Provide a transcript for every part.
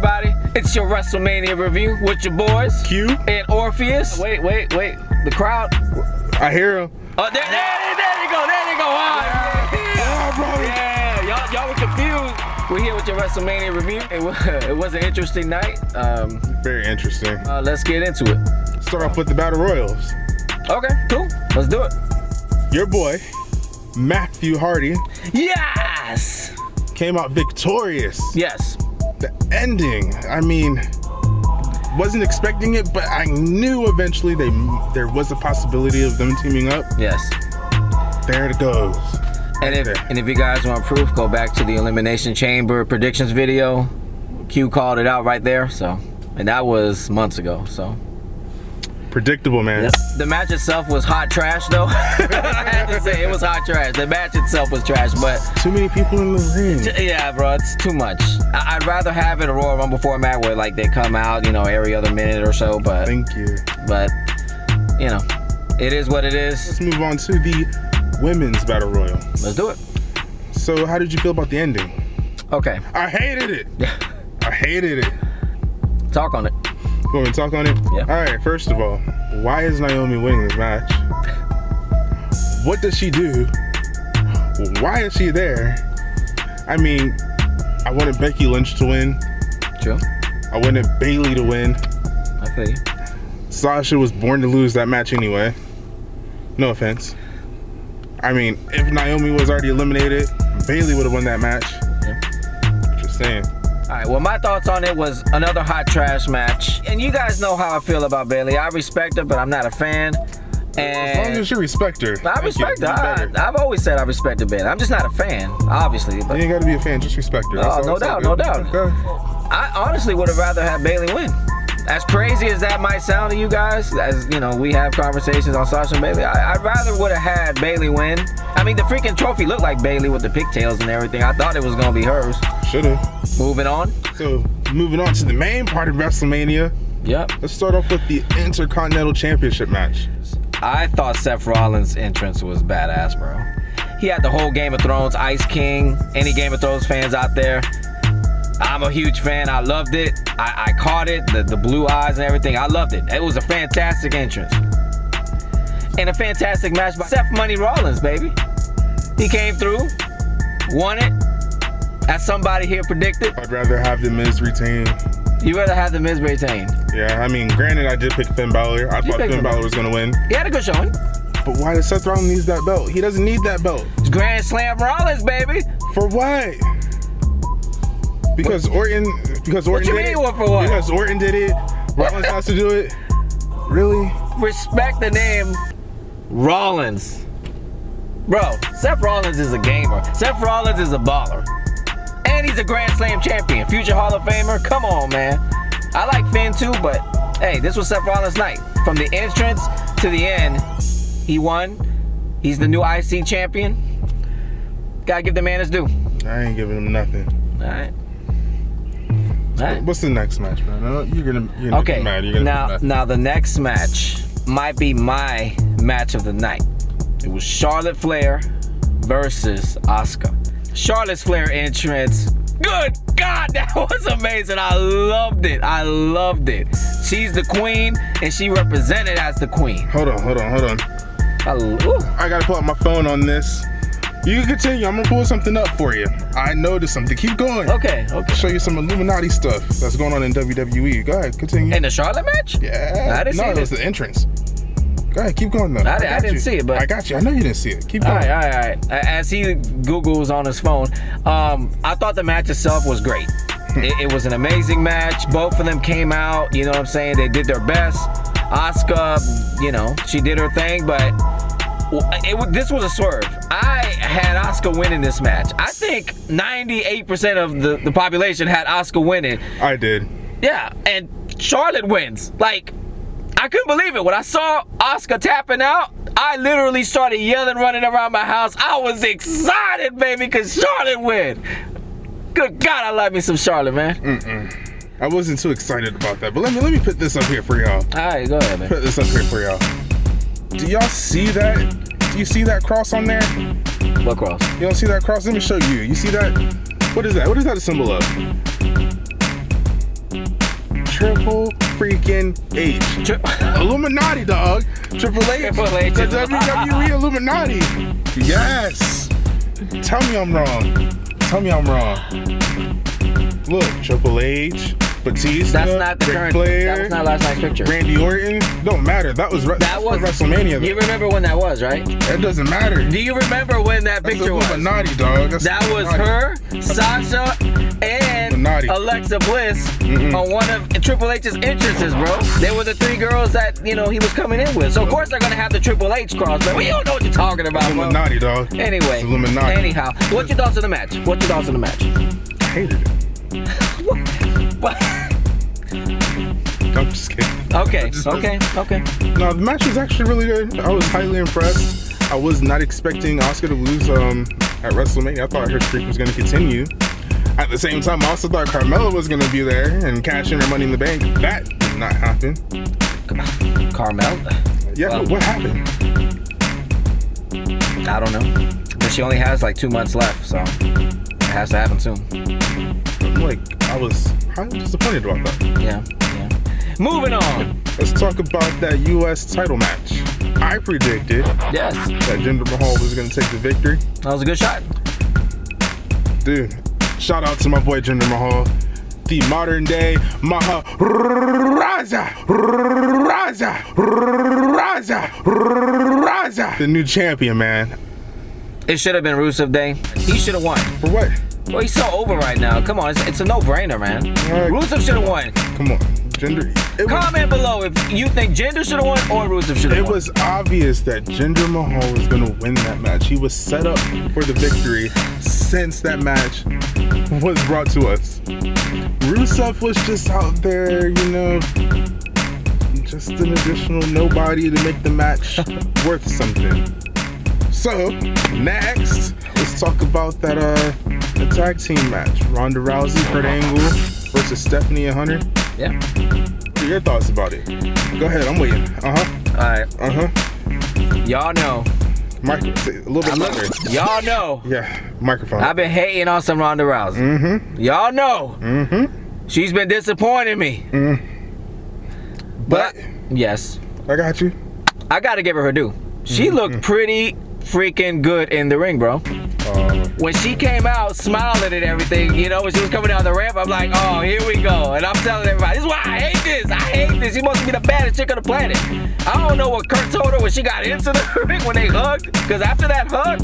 everybody? It's your WrestleMania review with your boys, Q and Orpheus. Wait. The crowd. I hear him. Oh, there they go. Yeah, y'all were confused. We're here with your WrestleMania review. It was an interesting night. Very interesting. Let's get into it. Start off with the Battle Royals. Okay, cool. Let's do it. Your boy, Matthew Hardy, Yes! came out victorious. Yes. The ending, I mean, wasn't expecting it, but I knew eventually there was a possibility of them teaming up. Yes. There it goes. And if you guys want proof, go back to the Elimination Chamber predictions video. Q called it out right there, and that was months ago, so. Predictable, man. Yep. The match itself was hot trash, though. I had to say, it was hot trash. The match itself was trash, but... Too many people in the ring. Yeah, bro, it's too much. I'd rather have it a Royal Rumble format where, like, they come out, every other minute or so, but... Thank you. But, it is what it is. Let's move on to the Women's Battle Royal. Let's do it. So, how did you feel about the ending? Okay. I hated it. I hated it. Talk on it. You want me to talk on it? Yeah. All right, first of all, why is Naomi winning this match? What does she do? Why is she there? I mean, I wanted Becky Lynch to win. True. I wanted Bayley to win. I feel you. Sasha was born to lose that match anyway. No offense. I mean, if Naomi was already eliminated, Bayley would have won that match. Yeah. Just saying. All right, well, my thoughts on it was another hot trash match. And you guys know how I feel about Bayley. I respect her, but I'm not a fan. And as long as you respect her. I respect her. I've always said I respected Bayley. I'm just not a fan, obviously. But you ain't got to be a fan, just respect her. Oh, no doubt. Okay. I honestly would have rather had Bayley win. As crazy as that might sound to you guys, as we have conversations on Sasha and Bayley, I'd rather would have had Bayley win. I mean, the freaking trophy looked like Bayley with the pigtails and everything. I thought it was gonna be hers. Should've. Moving on. So, moving on to the main part of WrestleMania. Yep. Let's start off with the Intercontinental Championship match. I thought Seth Rollins' entrance was badass, bro. He had the whole Game of Thrones Ice King. Any Game of Thrones fans out there? I'm a huge fan. I loved it. I caught it. The blue eyes and everything. I loved it. It was a fantastic entrance. And a fantastic match by Seth Money Rollins, baby. He came through, won it, as somebody here predicted. I'd rather have The Miz retain. You'd rather have The Miz retain? Yeah, I mean, granted, I did pick Finn Balor. I thought Finn Balor was going to win. He had a good showing. But why does Seth Rollins need that belt? He doesn't need that belt. It's Grand Slam Rollins, baby. For what? Because Orton What you did mean, it. what for what? Because Orton did it. Rollins has to do it. Really? Respect the name Rollins. Bro, Seth Rollins is a gamer. Seth Rollins is a baller. And he's a Grand Slam champion. Future Hall of Famer. Come on, man. I like Finn too, but hey, this was Seth Rollins' night. From the entrance to the end, he won. He's the new IC champion. Gotta give the man his due. I ain't giving him nothing. All right. What's the next match, man? You're gonna okay. be mad. You're gonna be mad. Now the next match might be my match of the night. It was Charlotte Flair versus Asuka. Charlotte Flair entrance. Good God, that was amazing. I loved it. She's the queen, and she represented as the queen. Hold on. I gotta pull out my phone on this. You can continue. I'm gonna pull something up for you. I noticed something. Keep going. Okay. Show you some Illuminati stuff that's going on in WWE. Go ahead, continue. In the Charlotte match? Yeah. I didn't see it. No, it was the entrance. Go ahead, keep going though. I didn't see it, but I got you. I know you didn't see it. Keep going. All right. As he Googles on his phone, I thought the match itself was great. It was an amazing match. Both of them came out. You know what I'm saying? They did their best. Asuka, she did her thing, but this was a swerve. I had Asuka winning this match. I think 98% of the population had Asuka winning. I did. Yeah, and Charlotte wins. Like, I couldn't believe it. When I saw Asuka tapping out, I literally started yelling, running around my house. I was excited, baby, because Charlotte win. Good God, I love me some Charlotte, man. I wasn't too excited about that, but let me put this up here for y'all. All right, go ahead, man. Put this up here for y'all. Do y'all see that? Do you see that cross on there? What cross? You don't see that cross? Let me show you. You see that? What is that? What is that a symbol of? Triple freaking H. Illuminati, dog. Triple H. Triple H. The WWE Illuminati. Yes. Tell me I'm wrong. Tell me I'm wrong. Look, Triple H, Batista, That's not the Ric current. Flair, That was not last night's picture. Randy Orton. Don't matter. That was WrestleMania. Though. You remember when that was, right? That doesn't matter. Do you remember when that That's picture was? Illuminati, dog. That was her, Sasha, and Illuminati. Alexa Bliss on one of Triple H's entrances, bro. They were the three girls that, he was coming in with. So, of course, they're going to have the Triple H cross, but we don't know what you're talking about, bro. Illuminati, dog. Anyway, It's Illuminati. anyhow, what's your thoughts on the match? I hated it. What? I'm just kidding. Okay. No, the match was actually really good. I was highly impressed. I was not expecting Asuka to lose at WrestleMania. I thought her streak was going to continue. At the same time, I also thought Carmella was going to be there and cash in her Money in the Bank. That did not happen. Carmella? Yeah, Well, what happened? I don't know. But she only has like 2 months left, so it has to happen soon. I was highly disappointed about that. Yeah. Moving on. Let's talk about that U.S. title match. I predicted Yes. that Jinder Mahal was going to take the victory. That was a good shot. Dude, shout out to my boy Jinder Mahal, the modern day Maharaja, the new champion, man. It should have been Rusev Day. He should have won. For what? Well, he's so over right now. Come on, it's a no-brainer, man. Rusev should have won. Come on, Jinder. Comment below if you think Jinder should have won or Rusev should have It won. was obvious that Jinder Mahal was going to win that match. He was set up for the victory since that match was brought to us. Rusev was just out there, just an additional nobody to make the match worth something. So, next, let's talk about that the tag team match. Ronda Rousey, Kurt Angle versus Stephanie and Hunter. Yeah. What are your thoughts about it? Go ahead, I'm waiting. Alright. Y'all know. Say a little bit louder. Y'all know. Yeah, microphone. I've been hating on some Ronda Rousey. Mm-hmm. Y'all know. Mm-hmm. She's been disappointing me. But, yes. I got you. I gotta give her due. She looked pretty freaking good in the ring, bro. When she came out smiling and everything, when she was coming down the ramp, I'm like, oh, here we go. And I'm telling everybody, this is why I hate this. I hate this. She must be the baddest chick on the planet. I don't know what Kurt told her when she got into the ring when they hugged. Because after that hug,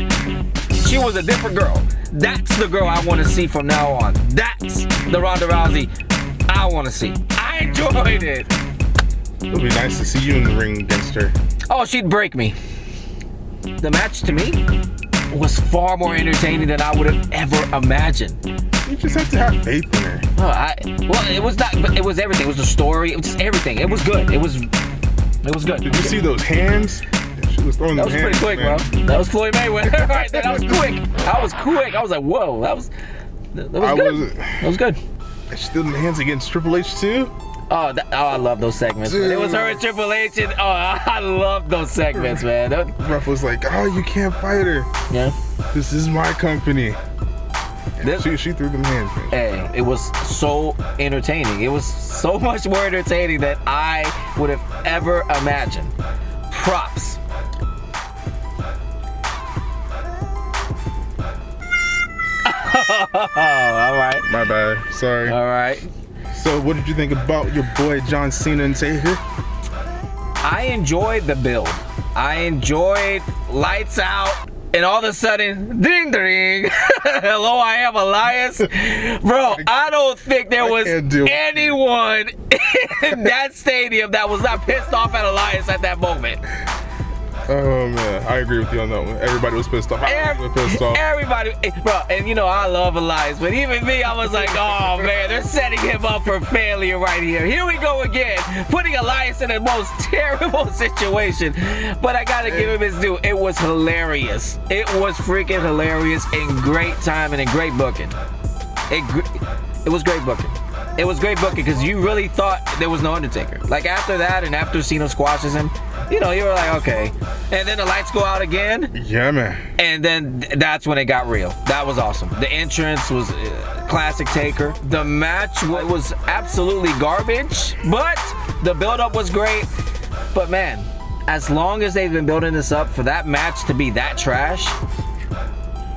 she was a different girl. That's the girl I want to see from now on. That's the Ronda Rousey I want to see. I enjoyed it. It would be nice to see you in the ring against her. Oh, she'd break me. The match to me was far more entertaining than I would have ever imagined. You just have to have faith in her. It was not, but it was everything. It was the story. It was just everything. It was good. It was good. Did you see those hands? Yeah, she was throwing That those was hands. pretty quick, man. bro. That was Floyd Mayweather right there. That was quick. I was like, whoa. That was good. That was good. She did the hands against Triple H too. Oh, I love those segments. Man. It was her and Triple H, and I love those segments, man. The ref was like, "Oh, you can't fight her. Yeah. This is my company." She threw them hands, man. Hey, it was so entertaining. It was so much more entertaining than I would have ever imagined. Props. All right. My bad. Sorry. All right. So, what did you think about your boy John Cena and Taker? I enjoyed the build. I enjoyed lights out, and all of a sudden, ding ding. Hello, I am Elias. Bro, I don't think there was anyone in that stadium that was not pissed off at Elias at that moment. Oh man, I agree with you on that one. Everybody was pissed off. Everybody, bro, and I love Elias, but even me, I was like, oh man, they're setting him up for failure right here. Here we go again, putting Elias in the most terrible situation. But I gotta give him his due. It was hilarious. It was freaking hilarious and great timing and great booking. It was great booking. It was great booking because you really thought there was no Undertaker. Like after that and after Cena squashes him, you were like, okay. And then the lights go out again. Yeah, man. And then that's when it got real. That was awesome. The entrance was classic Taker. The match was absolutely garbage, but the build-up was great. But man, as long as they've been building this up for that match to be that trash,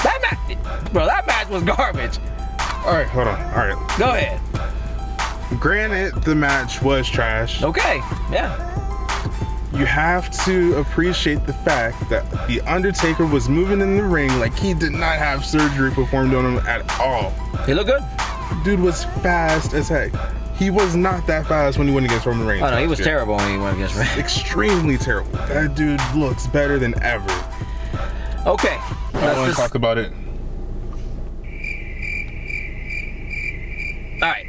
that match was garbage. All right, hold on. All right. Go ahead. Granted, the match was trash. Okay, yeah. You have to appreciate the fact that The Undertaker was moving in the ring like he did not have surgery performed on him at all. He looked good. Dude was fast as heck. He was not that fast when he went against Roman Reigns. Oh no, he was terrible when he went against Reigns. Extremely terrible. That dude looks better than ever. Okay. I want to talk about it. All right.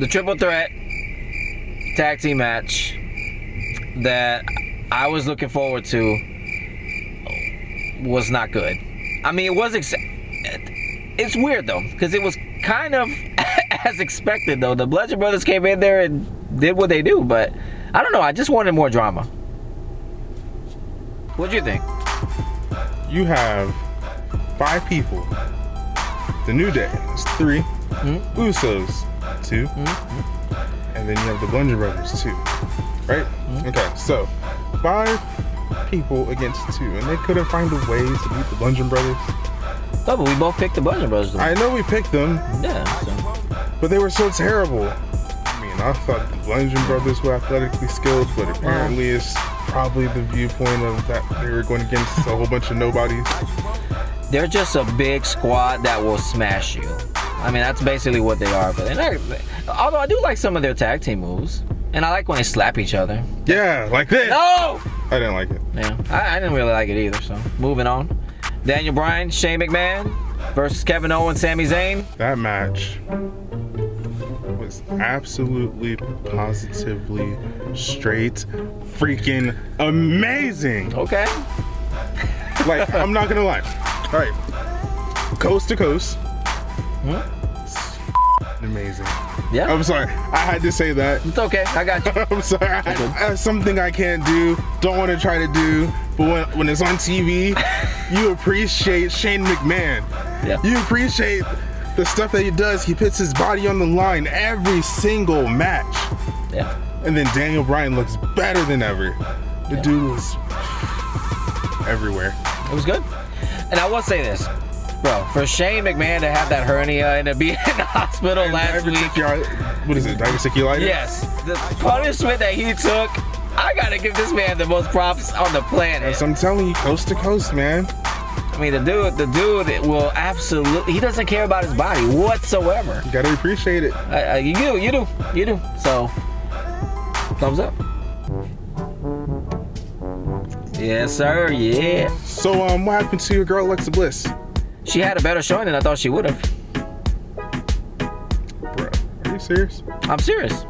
The triple threat tag team match that I was looking forward to was not good. I mean, it was it's weird though, because it was kind of as expected though. The Bludgeon Brothers came in there and did what they do, but I don't know. I just wanted more drama. What'd you think? You have 5 people. The New Day is 3. Mm-hmm. Usos 2. Mm-hmm. And then you have the Bludgeon Brothers 2. Right? Mm-hmm. Okay, so 5 people against 2, and they couldn't find a way to beat the Bludgeon Brothers. Oh, but we both picked the Bludgeon Brothers. I know we picked them. Yeah. So. But they were so terrible. I mean, I thought the Bludgeon Brothers were athletically skilled, but apparently it's probably the viewpoint of that they were going against a whole bunch of nobodies. They're just a big squad that will smash you. I mean, that's basically what they are. But although I do like some of their tag team moves, and I like when they slap each other. Yeah, like this. No! I didn't like it. Yeah, I didn't really like it either. So moving on. Daniel Bryan, Shane McMahon versus Kevin Owens, Sami Zayn. That match was absolutely, positively, straight, freaking amazing. Okay. Like, I'm not gonna lie. All right, coast to coast. Amazing. Yeah. I'm sorry. I had to say that. It's okay. I got you. I'm sorry. That's something I can't do. Don't want to try to do. But when it's on TV, you appreciate Shane McMahon. Yeah. You appreciate the stuff that he does. He puts his body on the line every single match. Yeah. And then Daniel Bryan looks better than ever. The dude was everywhere. It was good. And I will say this. Bro, for Shane McMahon to have that hernia and to be in the hospital And last week. What is it? Diverticulitis? Yes. The punishment that he took, I gotta give this man the most props on the planet. So I'm telling you, coast to coast, man. I mean, the dude will absolutely, he doesn't care about his body whatsoever. You gotta appreciate it. You do. So, thumbs up. Yes, sir, yeah. So, what happened to your girl, Alexa Bliss? She had a better showing than I thought she would have. Bro, are you serious? I'm serious.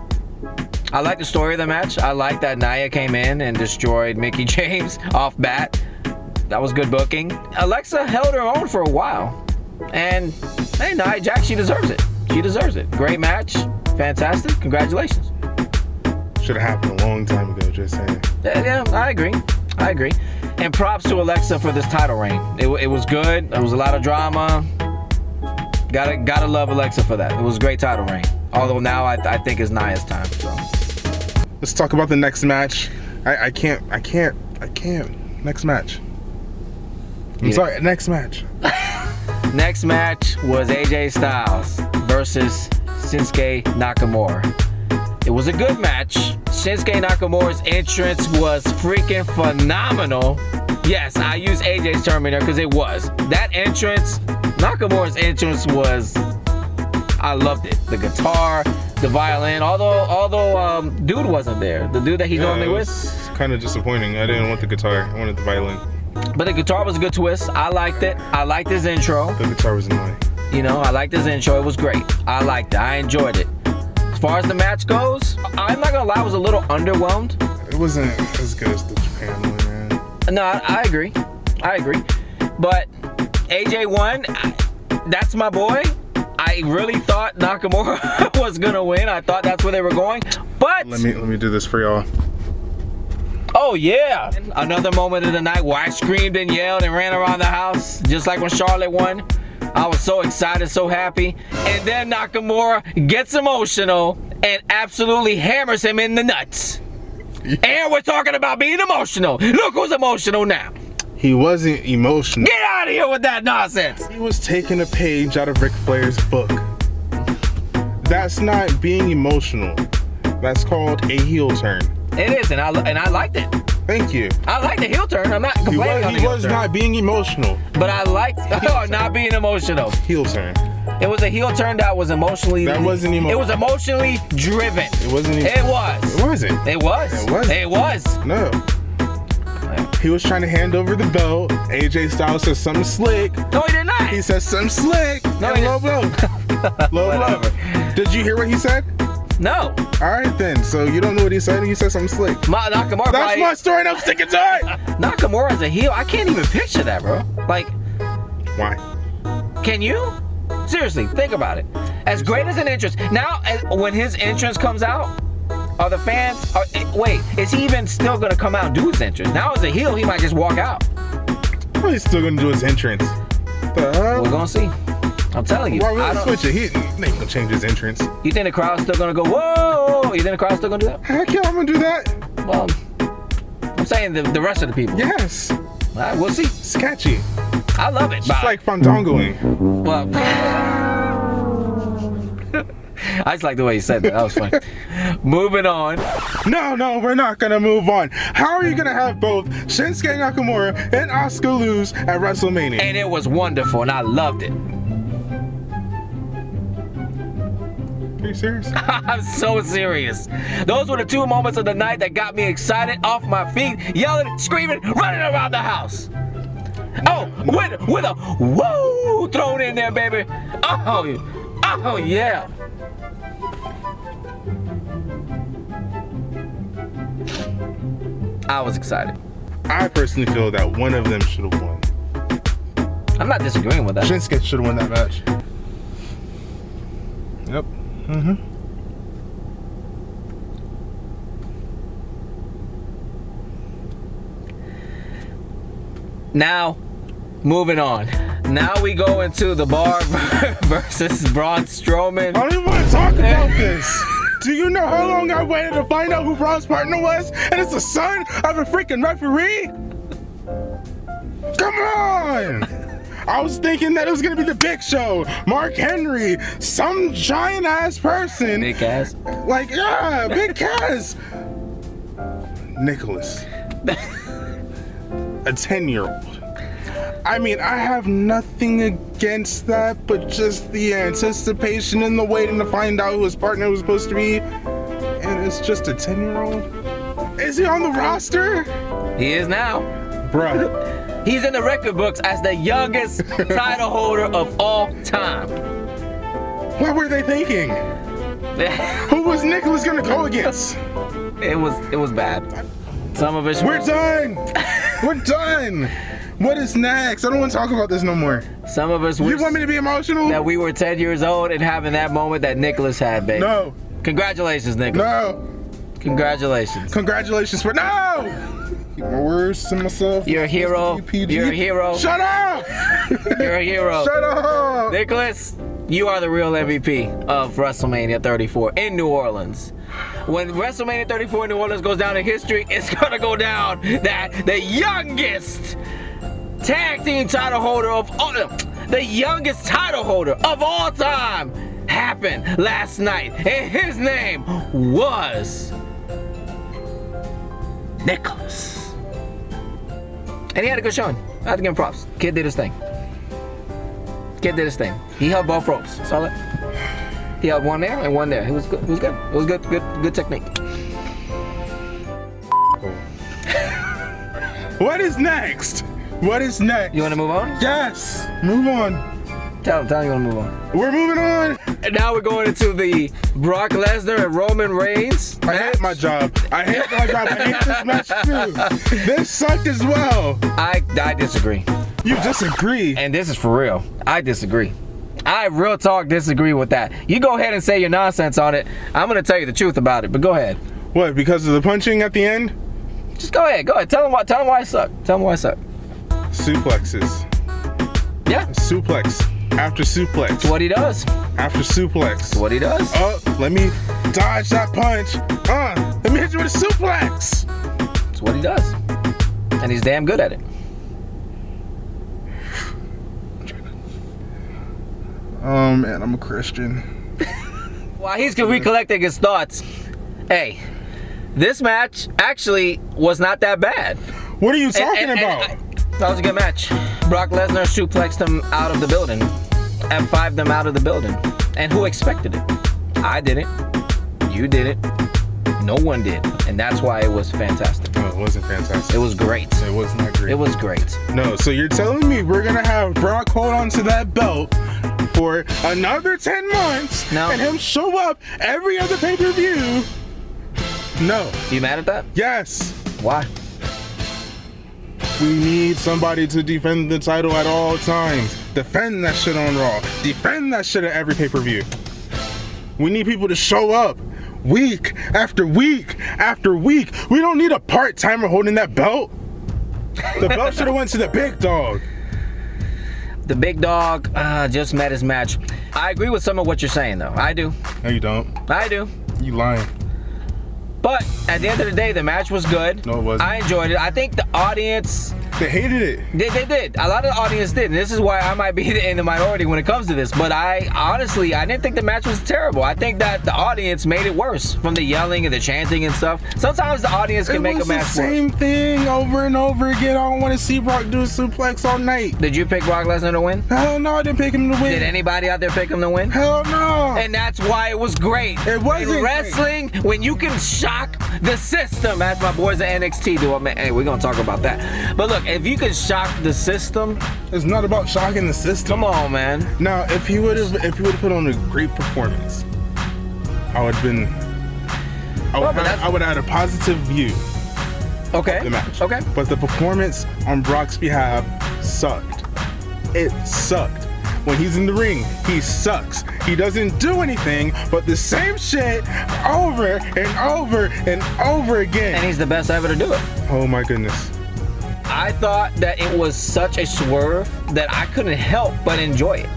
I like the story of the match. I like that Nia came in and destroyed Mickie James off bat. That was good booking. Alexa held her own for a while. And, hey, Nia Jax, she deserves it. She deserves it. Great match. Fantastic. Congratulations. Should have happened a long time ago, just saying. Yeah, I agree. And props to Alexa for this title reign. It was good. There was a lot of drama. Gotta love Alexa for that. It was a great title reign. Although now I think it's Nia's time. So. Let's talk about the next match. I can't. Next match. I'm sorry, next match. Next match was AJ Styles versus Shinsuke Nakamura. It was a good match. Shinsuke Nakamura's entrance was freaking phenomenal. Yes, I use AJ's term in there because it was. That entrance, Nakamura's entrance was, I loved it. The guitar, the violin, although dude wasn't there. The dude that he's normally with. It's kind of disappointing. I didn't want the guitar. I wanted the violin. But the guitar was a good twist. I liked it. I liked his intro. The guitar was annoying. You know, I liked his intro. It was great. I liked it. I enjoyed it. As far as the match goes, I'm not gonna lie, I was a little underwhelmed. It wasn't as good as the Japan one, man. No, I agree. But AJ won. That's my boy. I really thought Nakamura was gonna win. I thought that's where they were going. But let me do this for y'all. Oh yeah, another moment of the night where I screamed and yelled and ran around the house, just like when Charlotte won. I was so excited, so happy. And then Nakamura gets emotional and absolutely hammers him in the nuts. And we're talking about being emotional. Look who's emotional now. He wasn't emotional. Get out of here with that nonsense. He was taking a page out of Ric Flair's book. That's not being emotional. That's called a heel turn. It is, and I liked it. Thank you. I like the heel turn. I'm not complaining on the He heel was turn. not being emotional. But I liked not being emotional. Heel turn. It was a heel turn that was emotionally. That wasn't emotional. It was emotionally driven. It wasn't. It was. It wasn't. It was. It wasn't. It was. No. He was trying to hand over the belt. AJ Styles says something slick. No, he did not. He says something slick. No, And he low blow. Low blow. Did you hear what he said? No. All right then. So you don't know what he said. He said something slick. Nakamura. That's my story, and I'm sticking to it. Nakamura as a heel. I can't even picture that, bro. Like, Why? can you? Seriously, think about it. As great as an entrance. Now, when his entrance comes out, are the fans? Wait, is he even still gonna come out and do his entrance? Now as a heel, he might just walk out. Well, he's still gonna do his entrance. The hell? We're gonna see. I'm telling you. Why would I he don't- switch it? He ain't gonna change his entrance. You think the crowd's still gonna go, whoa? You think the crowd's still gonna do that? Heck yeah, I'm gonna do that. Well, I'm saying the rest of the people. Yes. All right, we'll see. It's catchy. I love it. Just like fandangoing. Well, I just like the way you said that. That was funny. Moving on. No, we're not gonna move on. How are you gonna have both Shinsuke Nakamura and Asuka lose at WrestleMania? And it was wonderful, and I loved it. Are you serious? I'm so serious. Those were the two moments of the night that got me excited, off my feet, yelling, screaming, running around the house. Oh, with a whoa thrown in there, baby. Oh yeah. I was excited. I personally feel that one of them should have won. I'm not disagreeing with that. Shinsuke should have won that match. Yep. Mm-hmm. Now, moving on. Now we go into the Bar versus Braun Strowman. I don't even want to talk about this. Do you know how long I waited to find out who Braun's partner was? And it's the son of a freaking referee? Come on! I was thinking that it was gonna be the Big Show, Mark Henry, some giant ass person. Big ass. Like, yeah, big Cass. Nicholas. A 10-year-old. I mean, I have nothing against that, but just the anticipation and the waiting to find out who his partner was supposed to be. And it's just a 10-year-old? Is he on the roster? He is now. Bruh. He's in the record books as the youngest title holder of all time. What were they thinking? Who was Nicholas gonna go against? It was bad. Some of us. We're done! We're done! What is next? I don't want to talk about this no more. Some of us. You want me to be emotional? That we were 10 years old and having that moment that Nicholas had, baby. No. Congratulations, Nicholas. No. Congratulations. Congratulations for no! Keep my words to myself. You're a hero. PG. You're a hero. Shut up! You're a hero. Shut up! Nicholas, you are the real MVP of WrestleMania 34 in New Orleans. When WrestleMania 34 in New Orleans goes down in history, it's gonna go down that the youngest tag team title holder of all, the youngest title holder of all time happened last night, and his name was Nicholas. And he had a good showing. I have to give him props. Kid did his thing. Kid did his thing. He held both ropes. Saw that? He held one there and one there. It was good. It was good. It was good technique. What is next? What is next? You want to move on? Yes. Move on. Tell him you want to move on. We're moving on. And now we're going into the Brock Lesnar and Roman Reigns I hate my job. I hate my job. I hate this match too. This sucked as well. I disagree. You disagree. And this is for real. I disagree. I real talk disagree with that. You go ahead and say your nonsense on it. I'm going to tell you the truth about it, but go ahead. What, because of the punching at the end? Just go ahead. Go ahead. Tell him why it sucked. Tell him why it sucked. Suplexes. Yeah. Suplex. After suplex. It's what he does. After suplex. It's what he does. Oh, let me dodge that punch. Let me hit you with a suplex. It's what he does. And he's damn good at it. Oh man, I'm a Christian. While he's recollecting his thoughts, hey, this match actually was not that bad. What are you talking about? That was a good match. Brock Lesnar suplexed him out of the building. F5'd them out of the building. And who expected it? I didn't. You didn't. No one did. And that's why it was fantastic. No, it wasn't fantastic. It was great. It was not great. It was great. No, so you're telling me we're gonna have Brock hold on to that belt for another 10 months and him show up every other pay-per-view? No. You mad at that? Yes. Why? We need somebody to defend the title at all times. Defend that shit on Raw. Defend that shit at every pay-per-view. We need people to show up week after week after week. We don't need a part-timer holding that belt. The belt should have went to the big dog. The big dog just met his match. I agree with some of what you're saying, though. I do. No, you don't. I do. You lying. But at the end of the day, the match was good. No, it wasn't. I enjoyed it. I think the audience... They hated it. They did. A lot of the audience did. And this is why I might be in the minority when it comes to this. But I didn't think the match was terrible. I think that the audience made it worse from the yelling and the chanting and stuff. Sometimes the audience can make a match worse. It was the same thing over and over again. I don't want to see Brock do a suplex all night. Did you pick Brock Lesnar to win? Hell no, I didn't pick him to win. Did anybody out there pick him to win? Hell no. And that's why it was great. It wasn't in wrestling, when you can shock the system, as my boys at NXT do. Hey, we're gonna talk about that. But look, if you can shock the system, it's not about shocking the system. Come on, man. Now, if he would have put on a great performance, I would have had a positive view. Okay. Of the match. Okay. But the performance on Brock's behalf sucked. It sucked. When he's in the ring, he sucks. He doesn't do anything but the same shit over and over and over again. And he's the best ever to do it. Oh my goodness. I thought that it was such a swerve that I couldn't help but enjoy it.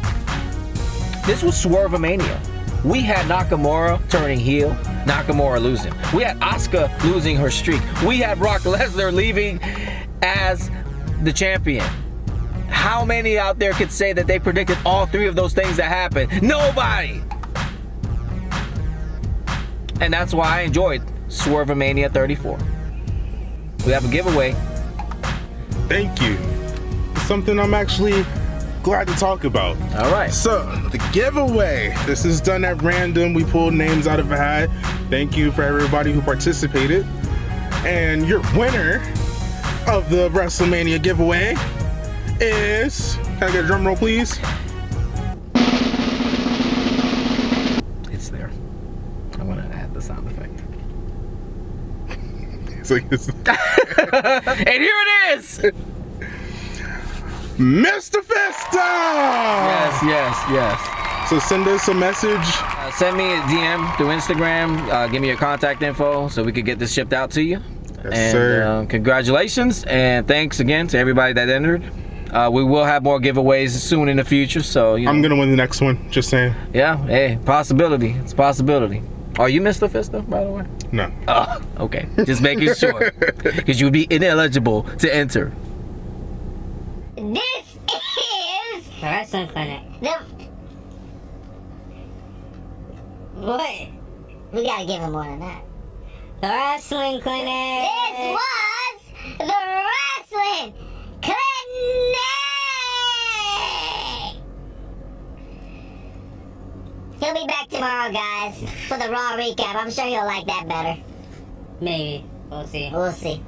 This was Swervemania. We had Nakamura turning heel, Nakamura losing. We had Asuka losing her streak. We had Brock Lesnar leaving as the champion. How many out there could say that they predicted all three of those things that happened? Nobody! And that's why I enjoyed Swervemania 34. We have a giveaway. Thank you. It's something I'm actually glad to talk about. All right. So, the giveaway. This is done at random. We pulled names out of a hat. Thank you for everybody who participated. And your winner of the Wrestlemania giveaway is... Can I get a drum roll, please? It's there. I want to add the sound effect. And here it is! Mr. Fisto! Yes. So send us a message. Send me a DM through Instagram. Give me your contact info so we could get this shipped out to you. Yes, sir. Congratulations and thanks again to everybody that entered. We will have more giveaways soon in the future, so you know. I'm gonna win the next one. Just saying. Yeah. Hey, possibility. It's a possibility. Are you Mr. Fisto, by the way? No. Oh, okay. Just making sure, because you would be ineligible to enter. This is the Wrestling Clinic. What? We gotta give him more than that. The Wrestling Clinic. This was the Wrestling Clinic. He'll be back tomorrow, guys, for the Raw recap. I'm sure he'll like that better. Maybe. We'll see. We'll see.